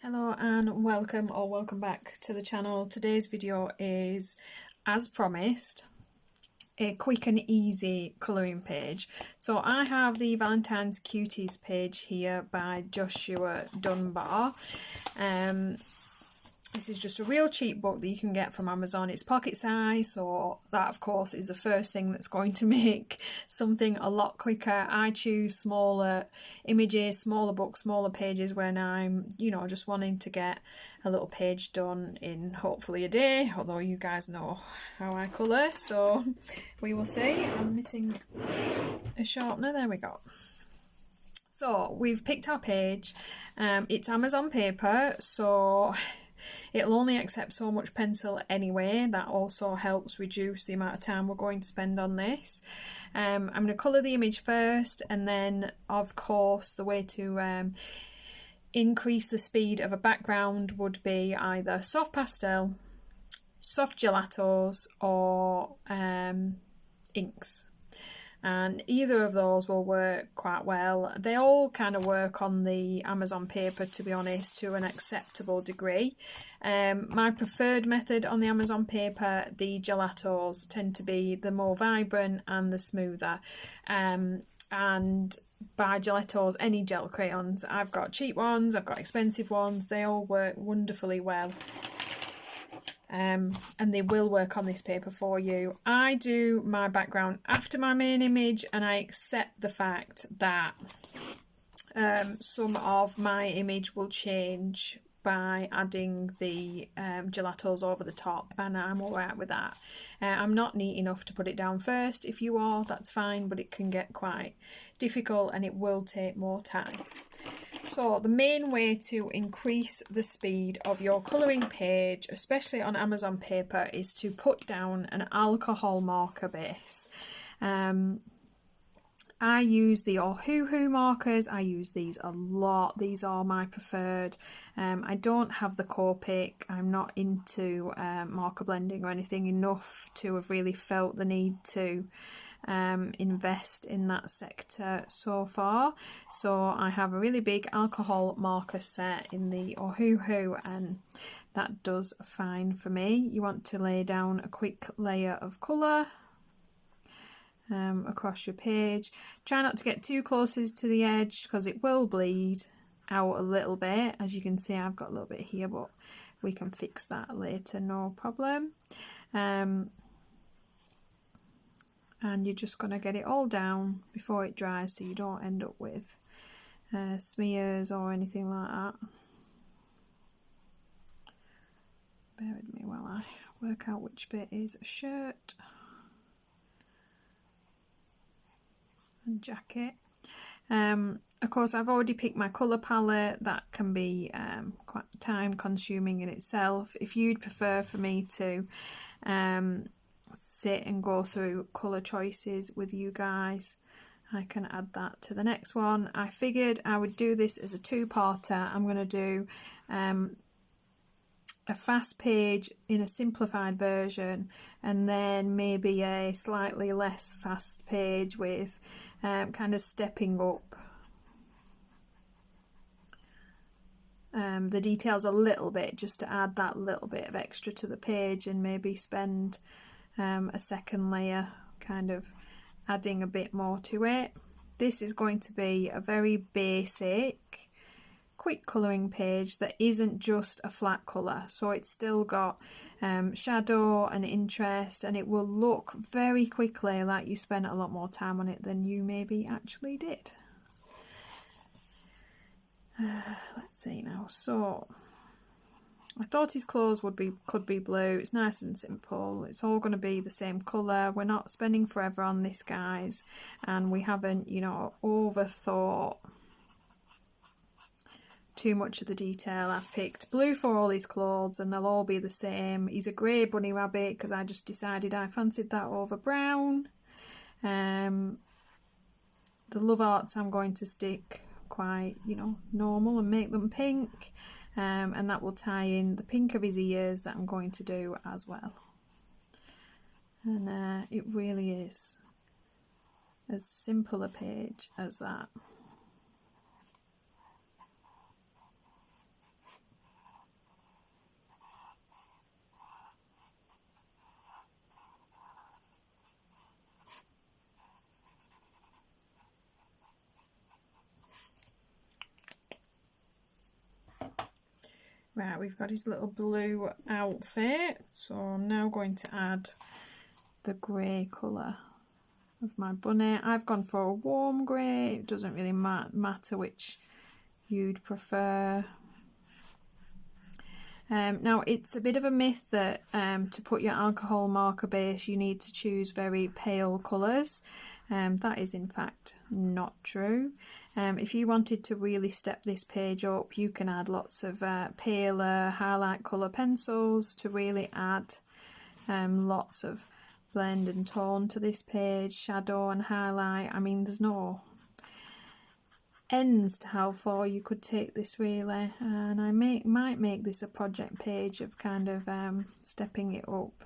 Hello and welcome back to the channel. Today's video is, as promised, a quick and easy colouring page. So I have the Valentine's Cuties page here by Joshua Dunbar. This is just a real cheap book that you can get from Amazon. It's pocket size, so that of course is the first thing that's going to make something a lot quicker. I choose smaller images, smaller books, smaller pages when I'm, just wanting to get a little page done in hopefully a day, although you guys know how I colour, so we will see. I'm missing a sharpener, there we go. So we've picked our page. It's Amazon paper, so it'll only accept so much pencil anyway. That also helps reduce the amount of time we're going to spend on this. I'm going to colour the image first, and then of course the way to increase the speed of a background would be either soft pastel, soft gelatos, or inks. And either of those will work quite well. They all kind of work on the Amazon paper, to be honest, to an acceptable degree. My preferred method on the Amazon paper, the gelatos, tend to be the more vibrant and the smoother. And by gelatos, any gel crayons. I've got cheap ones, I've got expensive ones. They all work wonderfully well. And they will work on this paper for you. I do my background after my main image, and I accept the fact that some of my image will change by adding the gelatos over the top, and I'm alright with that. I'm not neat enough to put it down first. If you are, that's fine, but it can get quite difficult and it will take more time. So the main way to increase the speed of your colouring page, especially on Amazon paper, is to put down an alcohol marker base. I use the Ohuhu markers. I use these a lot. These are my preferred. I don't have the Copic. I'm not into marker blending or anything enough to have really felt the need to invest in that sector so far. So I have a really big alcohol marker set in the Ohuhu, and that does fine for me. You want to lay down a quick layer of colour across your page. Try not to get too close to the edge because it will bleed out a little bit. As you can see, I've got a little bit here, but we can fix that later, no problem. And you're just going to get it all down before it dries so you don't end up with smears or anything like that. Bear with me while I work out which bit is a shirt and jacket. Of course, I've already picked my colour palette. That can be quite time consuming in itself. If you'd prefer for me to sit and go through colour choices with you guys, I can add that to the next one. I figured I would do this as a two-parter. I'm going to do a fast page in a simplified version, and then maybe a slightly less fast page with kind of stepping up the details a little bit, just to add that little bit of extra to the page, and maybe spend a second layer kind of adding a bit more to it. This is going to be a very basic quick colouring page that isn't just a flat colour, so it's still got shadow and interest, and it will look very quickly like you spent a lot more time on it than you maybe actually did. Let's see now. So I thought his clothes could be blue. It's nice and simple. It's all going to be the same colour. We're not spending forever on this, guys, and we haven't, overthought too much of the detail. I've picked blue for all his clothes and they'll all be the same. He's a grey bunny rabbit because I just decided I fancied that over brown. The love arts I'm going to stick quite, normal and make them pink. And that will tie in the pink of his ears that I'm going to do as well. And it really is as simple a page as that. Right, we've got his little blue outfit, so I'm now going to add the grey colour of my bunny. I've gone for a warm grey. It doesn't really matter which you'd prefer. Now, it's a bit of a myth that to put your alcohol marker base you need to choose very pale colours. That is in fact not true. If you wanted to really step this page up, you can add lots of paler highlight colour pencils to really add lots of blend and tone to this page, shadow and highlight. I mean, there's no ends to how far you could take this really, and I might make this a project page of kind of stepping it up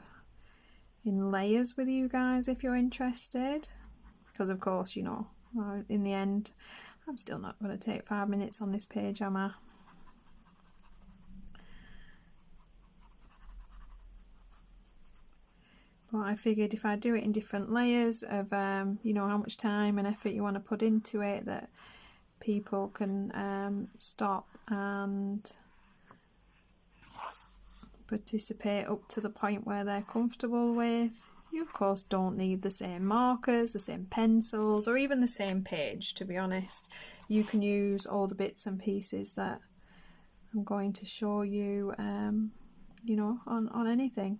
in layers with you guys if you're interested, because of course, you know, in the end I'm still not going to take 5 minutes on this page, am I? But I figured if I do it in different layers of you know, how much time and effort you want to put into it, that people can stop and participate up to the point where they're comfortable with. You of course don't need the same markers, the same pencils, or even the same page, to be honest. You can use all the bits and pieces that I'm going to show you, you know, on anything.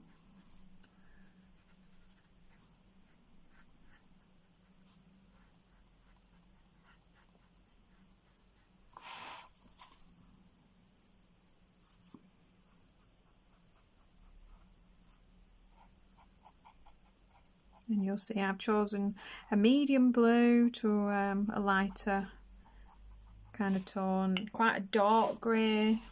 And you'll see I've chosen a medium blue to a lighter kind of tone, quite a dark grey.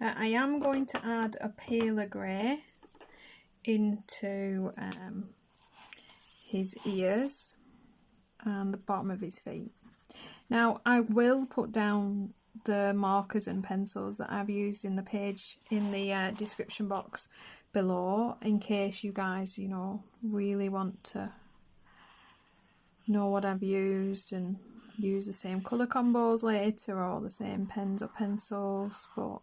I am going to add a paler grey into his ears and the bottom of his feet. Now I will put down the markers and pencils that I've used in the page in the description box below, in case you guys, you know, really want to know what I've used and use the same colour combos later, or the same pens or pencils. But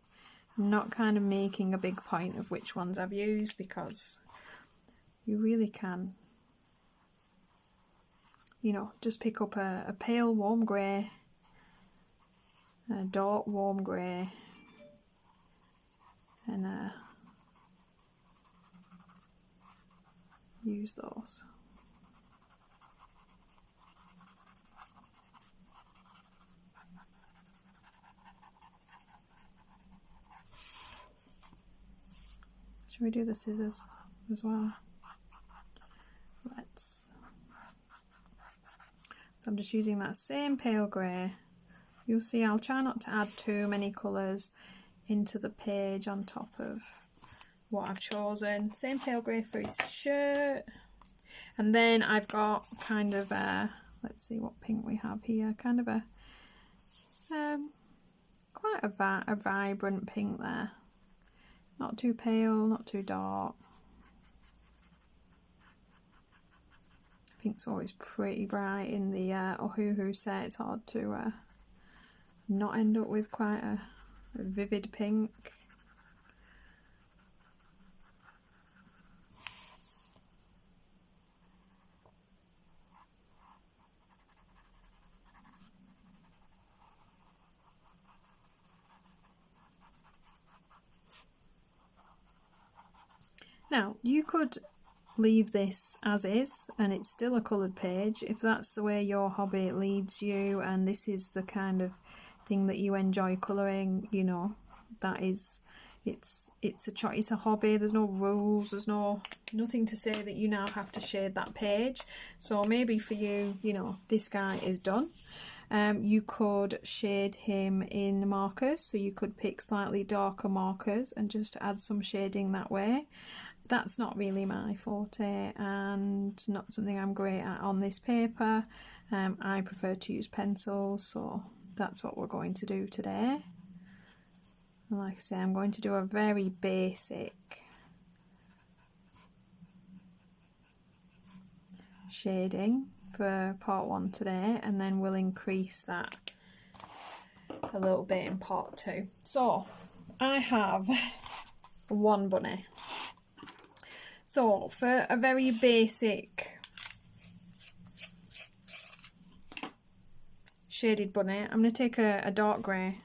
I'm not kind of making a big point of which ones I've used, because you really can, you know, just pick up a pale warm grey, a dark warm grey, and use those. Should we do the scissors as well? Let's. So I'm just using that same pale grey. You'll see I'll try not to add too many colours into the page on top of what I've chosen. Same pale grey for his shirt. And then I've got kind of a, let's see what pink we have here, kind of a quite a vibrant pink there. Not too pale, not too dark. Pink's always pretty bright in the Ohuhu set. It's hard to not end up with quite a vivid pink. Now, you could leave this as is and it's still a coloured page if that's the way your hobby leads you, and this is the kind of thing that you enjoy colouring, you know, that is, it's a hobby. There's no rules, there's nothing to say that you now have to shade that page. So maybe for you, you know, this guy is done. You could shade him in markers, so you could pick slightly darker markers and just add some shading that way. That's not really my forte and not something I'm great at on this paper. I prefer to use pencils, so that's what we're going to do today. And like I say, I'm going to do a very basic shading for part 1 today, and then we'll increase that a little bit in part 2. So I have one bunny. So for a very basic shaded bunny, I'm going to take a dark grey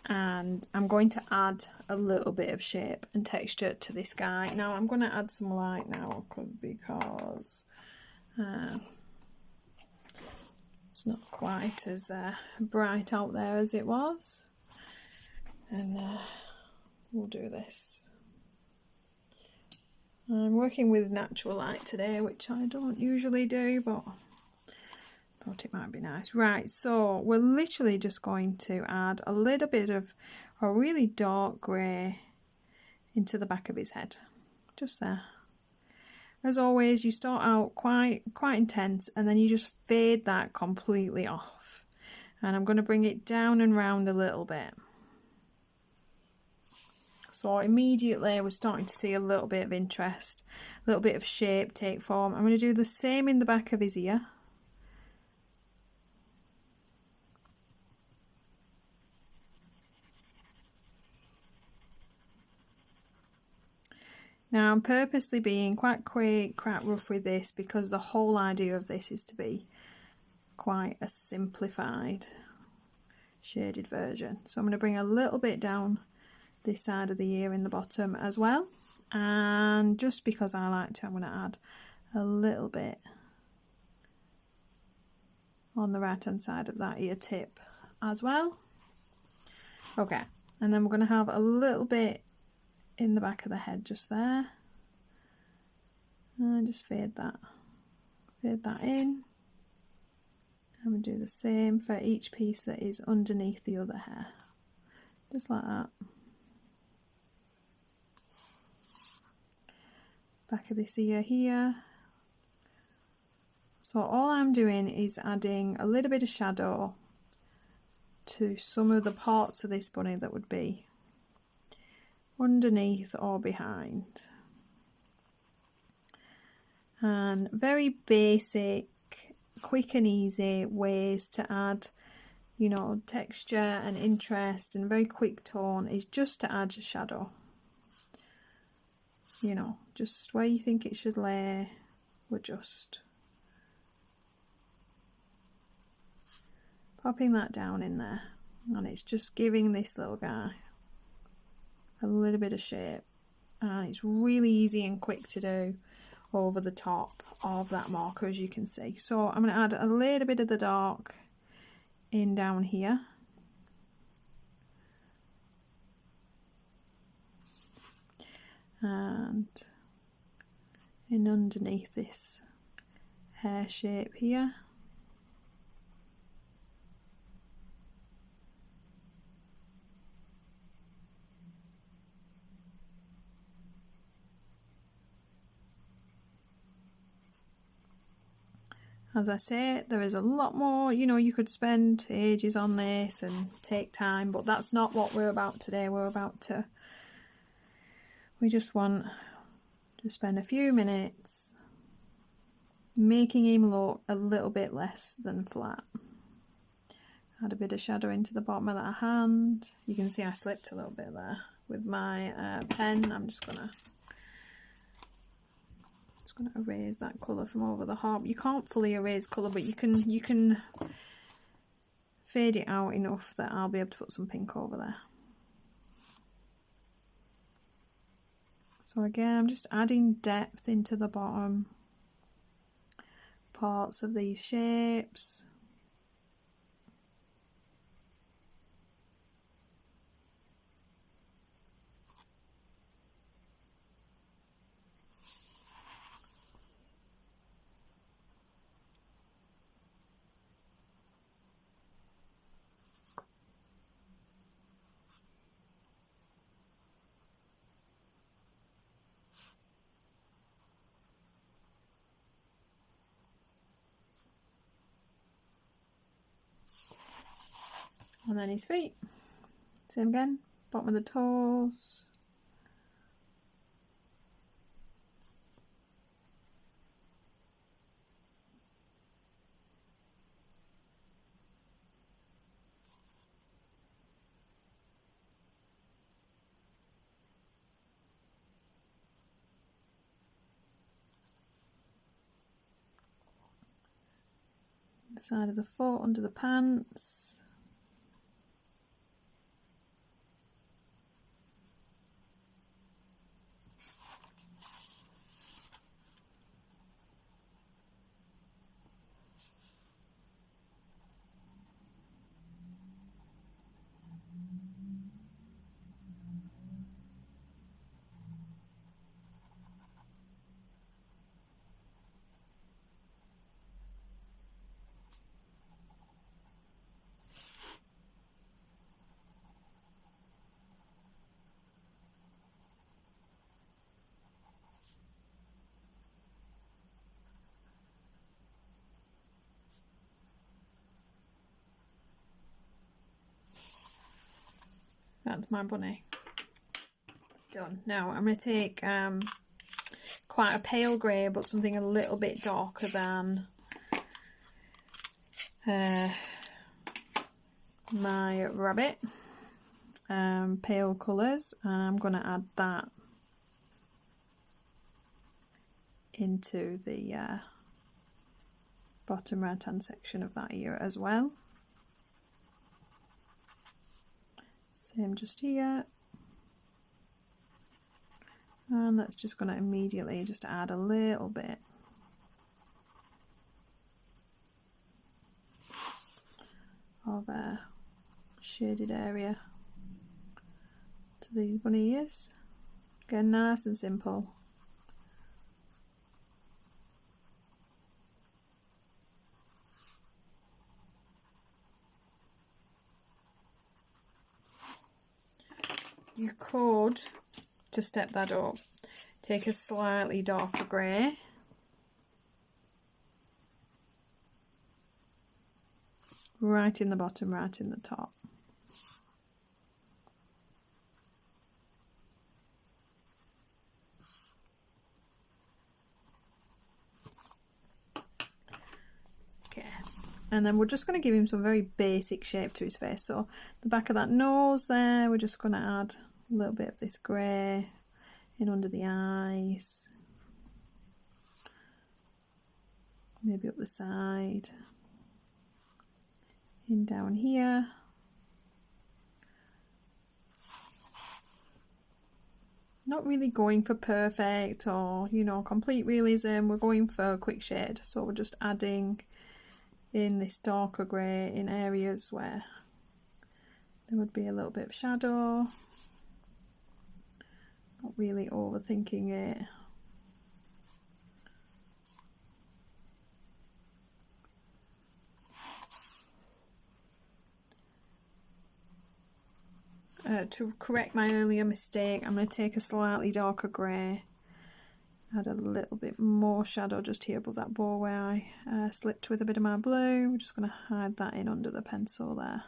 and I'm going to add a little bit of shape and texture to this guy. Now I'm going to add some light now because it's not quite as bright out there as it was, and we'll do this. I'm working with natural light today, which I don't usually do, but thought it might be nice. Right, so we're literally just going to add a little bit of a really dark grey into the back of his head, just there. As always, you start out quite intense and then you just fade that completely off. And I'm going to bring it down and round a little bit. So immediately we're starting to see a little bit of interest, a little bit of shape take form. I'm going to do the same in the back of his ear. Now I'm purposely being quite quick, quite rough with this, because the whole idea of this is to be quite a simplified shaded version. So I'm going to bring a little bit down this side of the ear in the bottom as well, and just because I like to, I'm going to add a little bit on the right hand side of that ear tip as well. Okay, and then we're going to have a little bit in the back of the head just there, and just fade that in. I'm going to do the same for each piece that is underneath the other hair, just like that. Back of this ear here. So all I'm doing is adding a little bit of shadow to some of the parts of this bunny that would be underneath or behind. And very basic, quick and easy ways to add, you know, texture and interest and very quick tone is just to add shadow. You know, just where you think it should lay, we're just popping that down in there, and it's just giving this little guy a little bit of shape, and it's really easy and quick to do over the top of that marker, as you can see. So I'm going to add a little bit of the dark in down here. And in underneath this hair shape here. As I say, there is a lot more, you know, you could spend ages on this and take time, but that's not what we're about today. We just want to spend a few minutes making him look a little bit less than flat. Add a bit of shadow into the bottom of that hand. You can see I slipped a little bit there with my pen. I'm just gonna erase that colour from over the heart. You can't fully erase colour, but you can fade it out enough that I'll be able to put some pink over there. So again, I'm just adding depth into the bottom parts of these shapes. And then his feet. Same again, bottom of the toes. The side of the foot, under the pants. That's my bunny. Done. Now I'm going to take quite a pale grey, but something a little bit darker than my rabbit. Pale colours, and I'm going to add that into the bottom right hand section of that ear as well. Same just here, and that's just going to immediately just add a little bit of a shaded area to these bunny ears. Again, nice and simple. You could, to step that up, take a slightly darker grey right in the bottom, right in the top. Okay, and then we're just going to give him some very basic shape to his face. So the back of that nose there, we're just going to add a little bit of this grey in under the eyes, maybe up the side, in down here. Not really going for perfect or, you know, complete realism. We're going for a quick shade, so we're just adding in this darker grey in areas where there would be a little bit of shadow. Not really overthinking it. To correct my earlier mistake, I'm going to take a slightly darker grey, add a little bit more shadow just here above that bow where I slipped with a bit of my blue. We're just going to hide that in under the pencil there.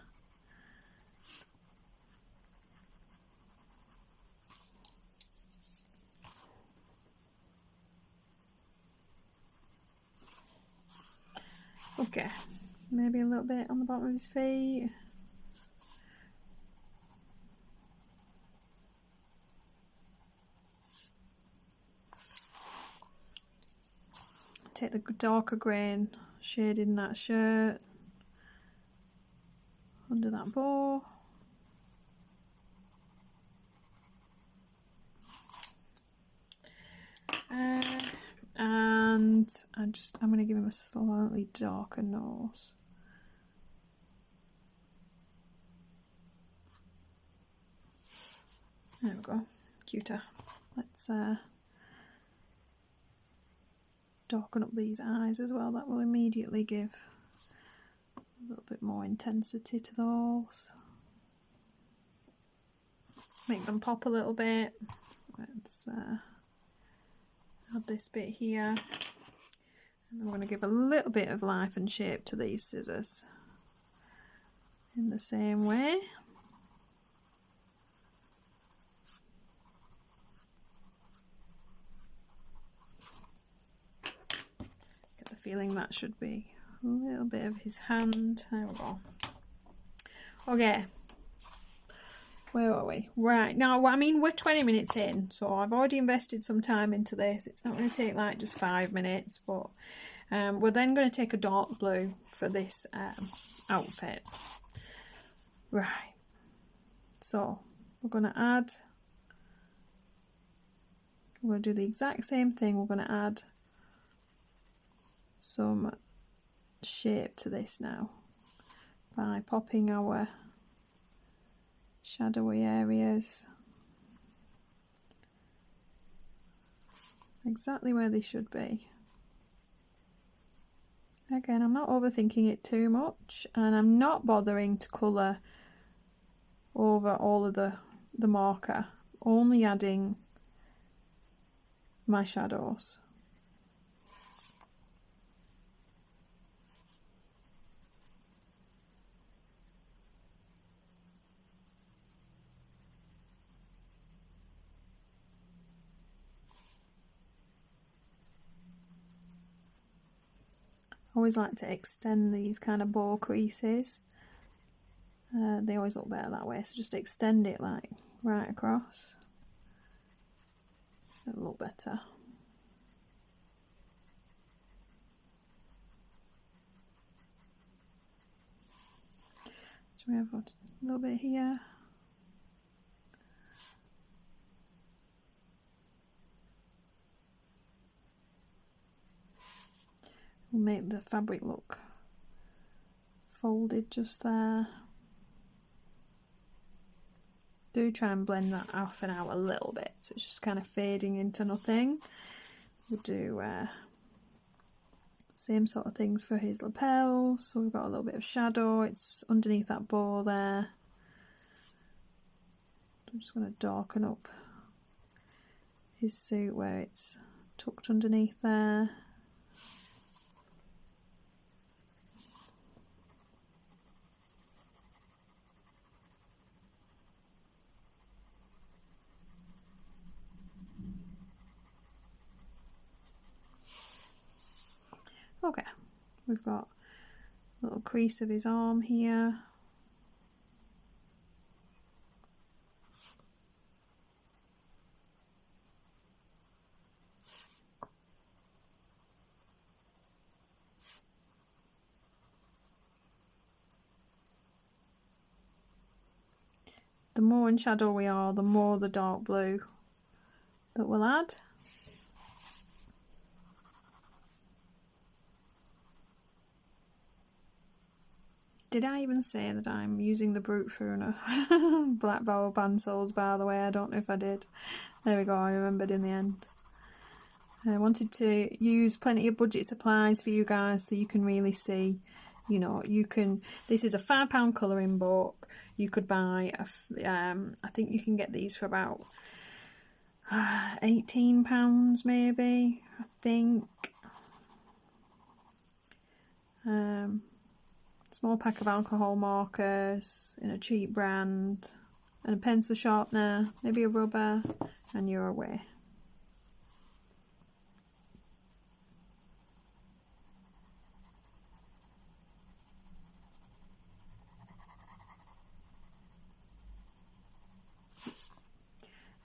Okay, maybe a little bit on the bottom of his feet. Take the darker grey, shade in that shirt, under that bow. And I'm going to give him a slightly darker nose. There we go, cuter. Let's darken up these eyes as well. That will immediately give a little bit more intensity to those. Make them pop a little bit. Let's add this bit here, and then we're going to give a little bit of life and shape to these scissors in the same way. Get the feeling that should be a little bit of his hand. There we go. Okay. Where are we? Right, now, I mean, we're 20 minutes in, so I've already invested some time into this. It's not going to take like just 5 minutes, but we're then going to take a dark blue for this outfit. Right, so we're going to add, we're going to do the exact same thing. We're going to add some shape to this now by popping our shadowy areas exactly where they should be. Again, I'm not overthinking it too much, and I'm not bothering to colour over all of the marker, only adding my shadows. I always like to extend these kind of bow creases. They always look better that way, so just extend it like right across. It'll look better. So we have a little bit here. We'll make the fabric look folded just there. Do try and blend that off and out a little bit, so it's just kind of fading into nothing. We'll do same sort of things for his lapels. So we've got a little bit of shadow, it's underneath that bow there. I'm just going to darken up his suit where it's tucked underneath there. Okay, we've got a little crease of his arm here. The more in shadow we are, the more the dark blue that we'll add. Did I even say that I'm using the Brutfuner black barrel pencils, by the way? I don't know if I did. There we go, I remembered in the end. I wanted to use plenty of budget supplies for you guys so you can really see, you know, you can, this is a £5 colouring book. You could buy, I think you can get these for about £18 maybe, I think. Small pack of alcohol markers in a cheap brand, and a pencil sharpener, maybe a rubber, and you're away.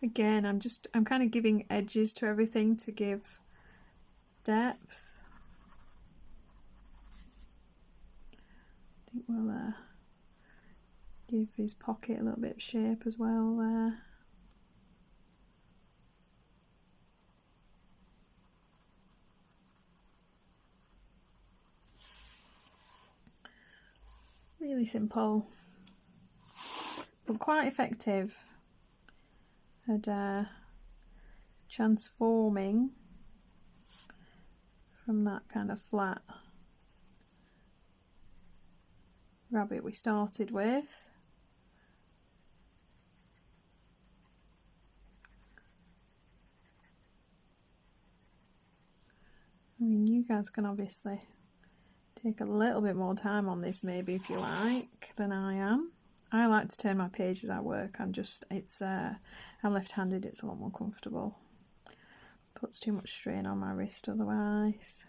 Again, I'm kind of giving edges to everything to give depth. I think we'll give his pocket a little bit of shape as well there. Really simple, but quite effective at transforming from that kind of flat rabbit we started with. I mean, you guys can obviously Take a little bit more time on this maybe if you like than I am. I like to turn my page as I work. I'm left-handed, it's a lot more comfortable. Puts too much strain on my wrist otherwise.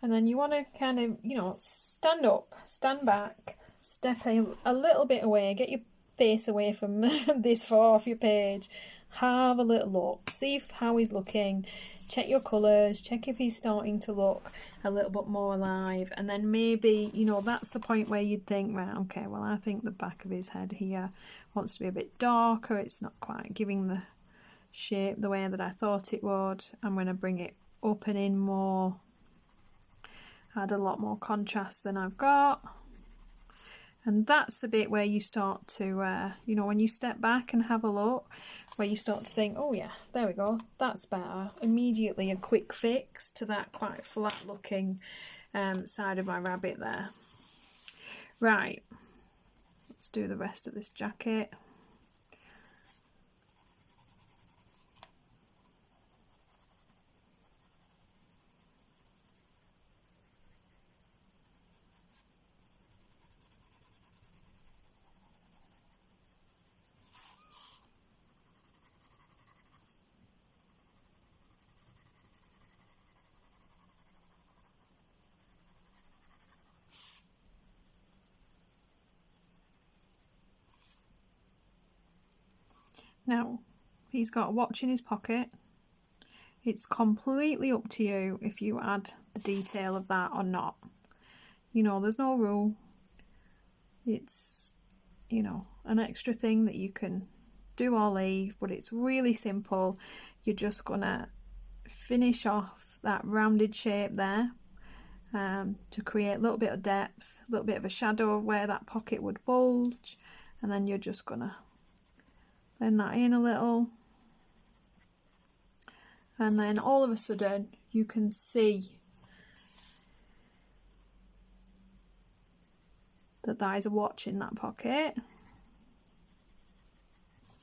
And then you want to kind of, you know, stand up, stand back, step a little bit away, get your face away from this far off your page, have a little look, see how he's looking, check your colours, check if he's starting to look a little bit more alive, and then maybe, you know, that's the point where you'd think, right, okay, well, I think the back of his head here wants to be a bit darker, it's not quite giving the shape the way that I thought it would. I'm going to bring it up and in more, add a lot more contrast than I've got. And that's the bit where you start to, you know, when you step back and have a look, where you start to think, oh yeah, there we go, that's better. Immediately a quick fix to that quite flat looking side of my rabbit there. Right, let's do the rest of this jacket. Now, he's got a watch in his pocket. It's completely up to you if you add the detail of that or not. You know, there's no rule. It's, you know, an extra thing that you can do or leave, but it's really simple. You're just gonna finish off that rounded shape there to create a little bit of depth, a little bit of a shadow where that pocket would bulge, and then you're just gonna blend that in a little, and then all of a sudden you can see that there is a watch in that pocket.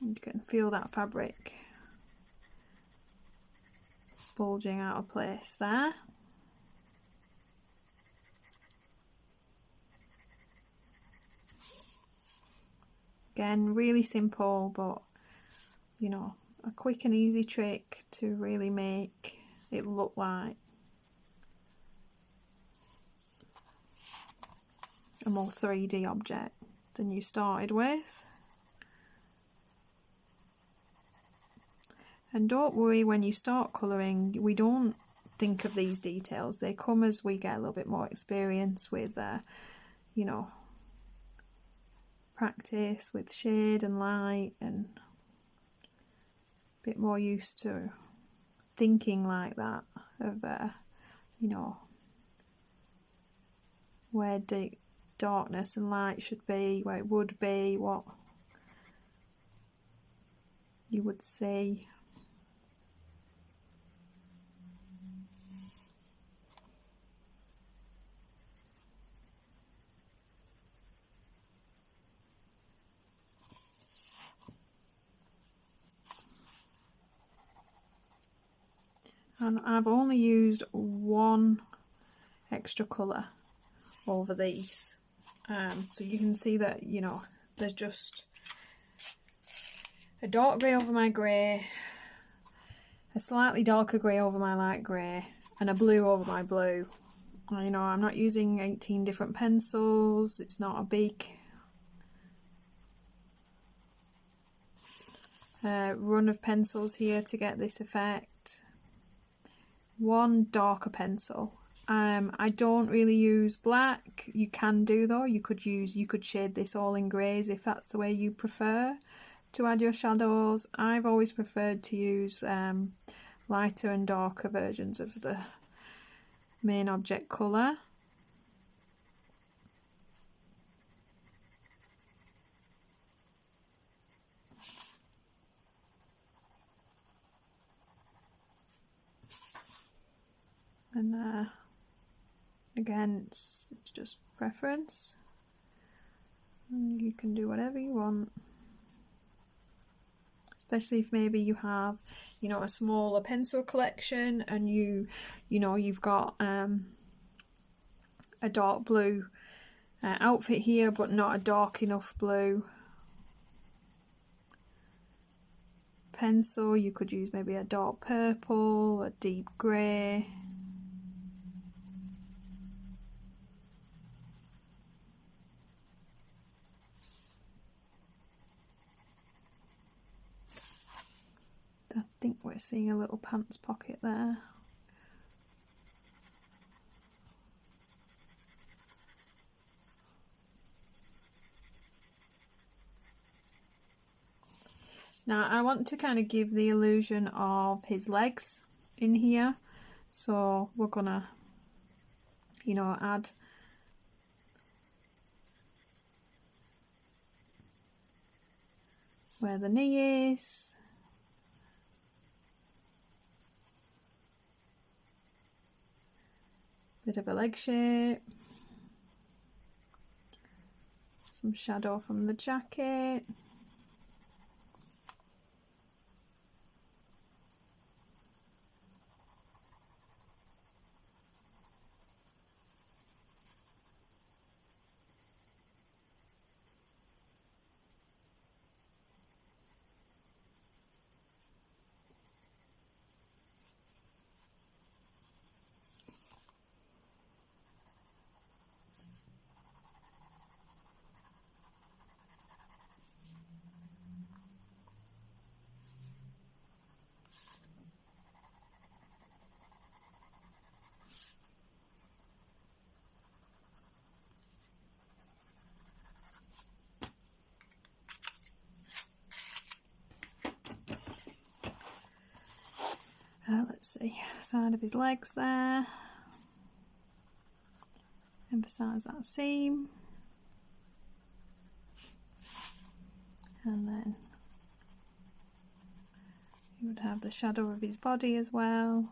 You can feel that fabric bulging out of place there. Again, really simple, but you know, a quick and easy trick to really make it look like a more 3D object than you started with. And don't worry, when you start colouring, we don't think of these details. They come as we get a little bit more experience with, you know, practice with shade and light, and a bit more used to thinking like that of, you know, where deep darkness and light should be, where it would be, what you would see. And I've only used one extra colour over these, so you can see that, you know, there's just a dark grey over my grey, a slightly darker grey over my light grey, and a blue over my blue. You know, I'm not using 18 different pencils, it's not a big run of pencils here to get this effect. One darker pencil. I don't really use black. You can do though. You could shade this all in greys if that's the way you prefer to add your shadows. I've always preferred to use lighter and darker versions of the main object colour. And again, it's just preference. And you can do whatever you want. Especially if maybe you have, you know, a smaller pencil collection and you know, you've got a dark blue outfit here, but not a dark enough blue pencil. You could use maybe a dark purple, a deep grey. I think we're seeing a little pants pocket there. Now I want to kind of give the illusion of his legs in here, so we're gonna, you know, add where the knee is. Bit of a leg shape. Some shadow from the jacket. Let's see, side of his legs there. Emphasise that seam. And then you would have the shadow of his body as well.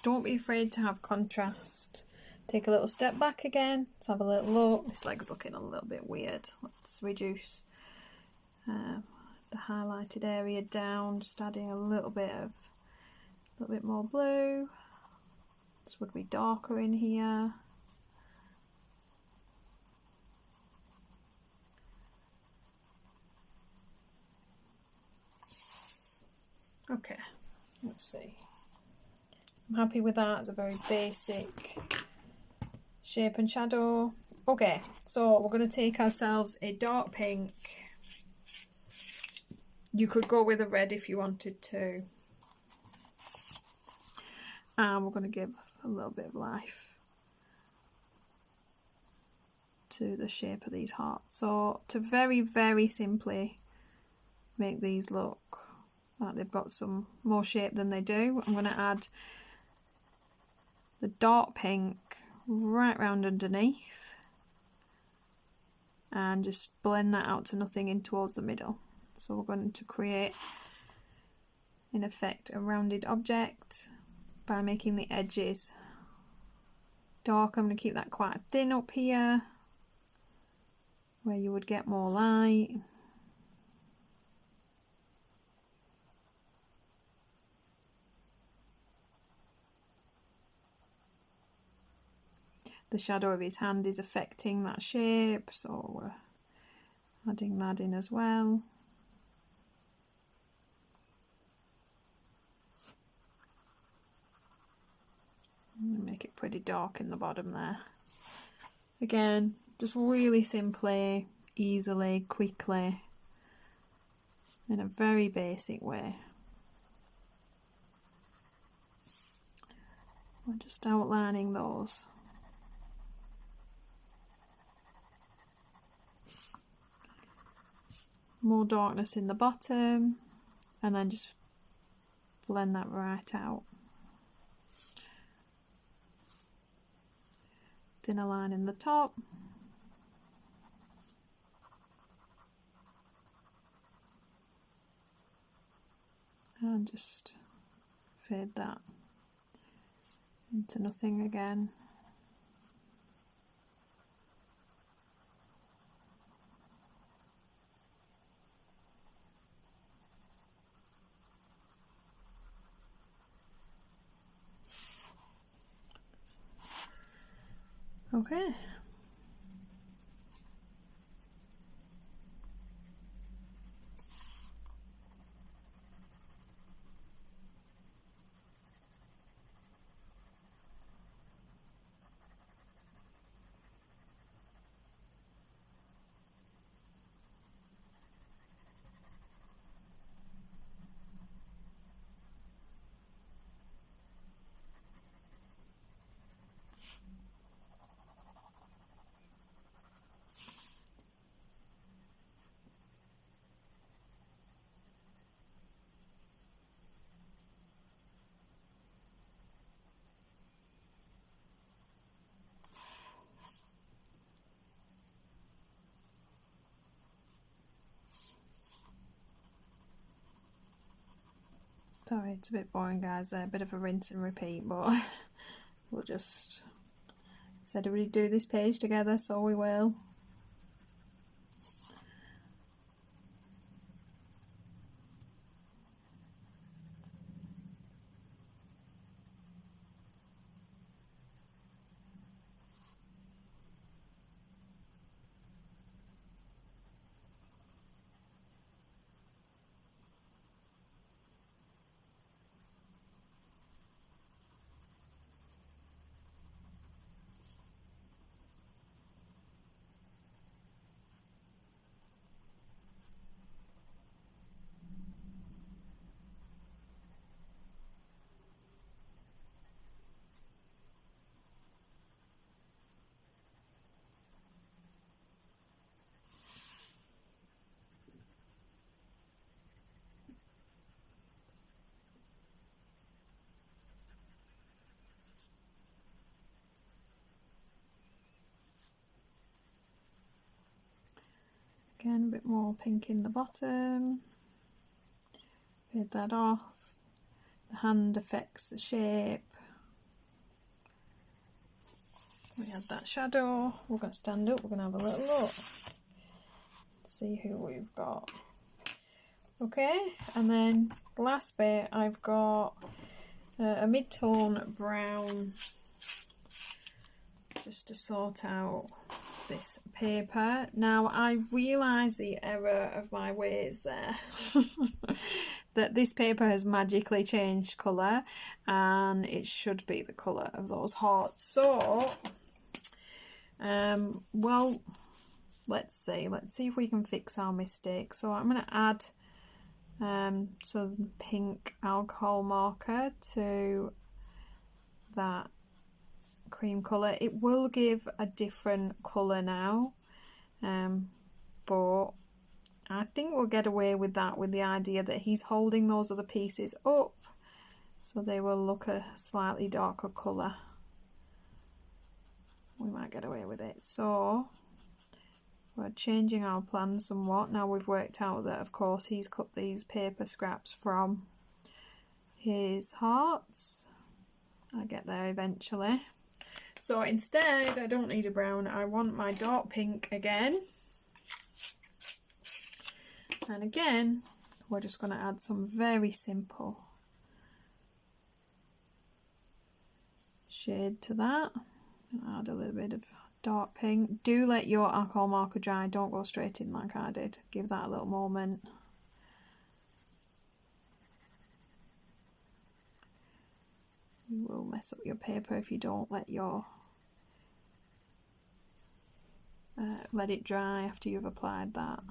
Don't be afraid to have contrast. Take a little step back again. Let's have a little look. This leg's looking a little bit weird. Let's reduce the highlighted area down, just adding a little bit more blue. This would be darker in here. Okay, let's see. I'm happy with that. It's a very basic shape and shadow. Okay, so we're going to take ourselves a dark pink. You could go with a red if you wanted to. And we're going to give a little bit of life to the shape of these hearts. So to very, very simply make these look like they've got some more shape than they do, I'm going to add the dark pink right round underneath and just blend that out to nothing in towards the middle. So we're going to create, in effect, a rounded object by making the edges dark. I'm going to keep that quite thin up here where you would get more light. The shadow of his hand is affecting that shape, so we're adding that in as well. Make it pretty dark in the bottom there. Again, just really simply, easily, quickly, in a very basic way. We're just outlining those. More darkness in the bottom, and then just blend that right out. Thinner line in the top. And just fade that into nothing again. Okay. Sorry, it's a bit boring, guys. A bit of a rinse and repeat, but we'll just said we'd do this page together, so we will. Again, a bit more pink in the bottom. Fade that off. The hand affects the shape. We had that shadow. We're going to stand up, we're going to have a little look. See who we've got. Okay, and then the last bit, I've got a mid-tone brown, just to sort out this paper. Now, I realise the error of my ways there. That this paper has magically changed colour, and it should be the colour of those hearts. So, well, let's see if we can fix our mistake. So I'm going to add some pink alcohol marker to that cream colour. It will give a different colour now, but I think we'll get away with that, with the idea that he's holding those other pieces up, so they will look a slightly darker colour. We might get away with it. So we're changing our plan somewhat. Now we've worked out that, of course, he's cut these paper scraps from his hearts. I'll get there eventually. So instead, I don't need a brown, I want my dark pink again. And again, we're just going to add some very simple shade to that. Add a little bit of dark pink. Do let your alcohol marker dry, don't go straight in like I did. Give that a little moment. You will mess up your paper if you don't let your let it dry after you've applied that.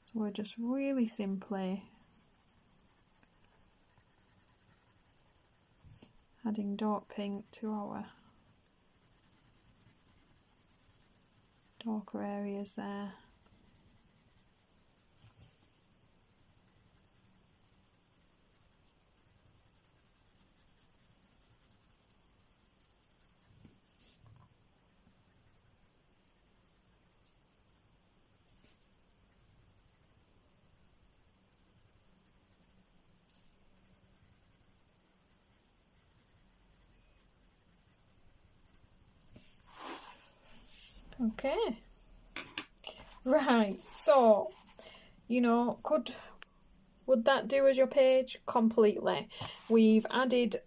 So we're just really simply adding dark pink to our darker areas there. Okay, right, so, you know, would that do as your page? Completely. We've added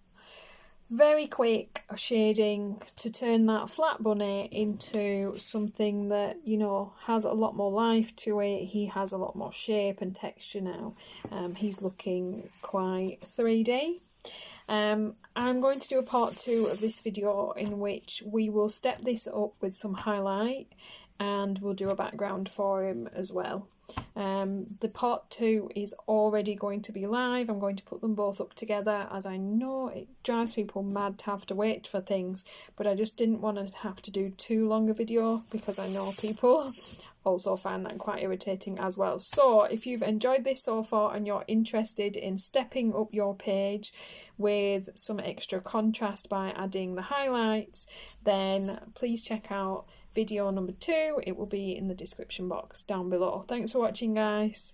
very quick shading to turn that flat bunny into something that, you know, has a lot more life to it. He has a lot more shape and texture now. He's looking quite 3D. I'm going to do a part 2 of this video in which we will step this up with some highlight and we'll do a background for him as well. The part 2 is already going to be live. I'm going to put them both up together, as I know it drives people mad to have to wait for things, but I just didn't want to have to do too long a video because I know people also find that quite irritating as well. So if you've enjoyed this so far and you're interested in stepping up your page with some extra contrast by adding the highlights, then please check out video number 2. It will be in the description box down below. Thanks for watching, guys.